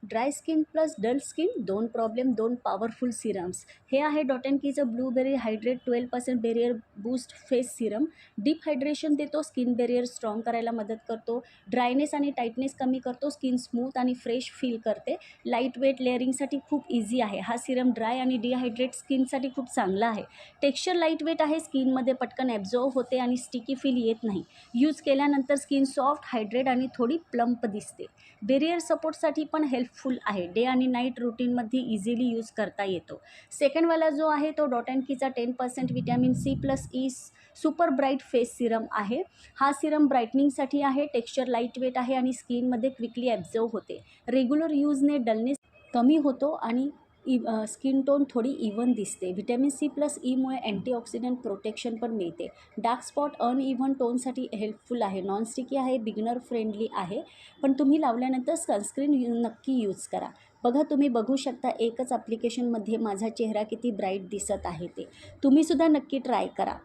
Dry skin plus dull skin, दोन problem, दोन powerful serums. हे आहे डॉट अँड कीचं blueberry hydrate 12% barrier boost face serum. Deep hydration देतो, स्किन बेरियर स्ट्रॉंग करायला मदत करतो, ड्रायनेस आणि टाईटनेस कमी करतो, स्किन स्मूथ आणि फ्रेश फील करते. लाईट वेट लेअरिंगसाठी खूप इझी आहे हा सिरम. ड्राय आणि डिहायड्रेट स्किनसाठी खूप चांगला आहे. टेक्स्चर लाईट वेट आहे, स्किनमध्ये पटकन ॲब्झॉर्ब होते आणि स्टिकी फील येत नाही. यूज केल्यानंतर स्किन सॉफ्ट, हायड्रेट आणि थोडी प्लम्प दिसते. बेरियर सपोर्टसाठी पण हेल्पफुल आहे. डे आणि नाईट रुटीनमध्ये इझिली यूज करता येतो. सेकंडवाला जो आहे तो डॉट अँड कीचा 10% vitamin C plus E super bright face serum आहे. हा सिरम ब्राईटनिंगसाठी आहे. टेक्स्चर लाईट वेट आहे आणि स्किनमध्ये क्विकली ॲब्झॉर्ब होते. रेग्युलर यूजने डलनेस कमी होतो आणि स्किन टोन थोडी इव्हन दिसते. व्हिटॅमिन सी प्लस ईमुळे अँटीऑक्सिडंट प्रोटेक्शन पण मिळते. डार्क स्पॉट अनइव्हन टोनसाठी हेल्पफुल आहे. नॉनस्टिकी आहे, बिगिनर फ्रेंडली आहे. पण तुम्ही लावल्यानंतर सनस्क्रीन नक्की यूज करा. बघा, तुम्ही बघू शकता एकच ॲप्लिकेशनमध्ये माझा चेहरा किती ब्राईट दिसत आहे ते. तुम्हीसुद्धा नक्की ट्राय करा.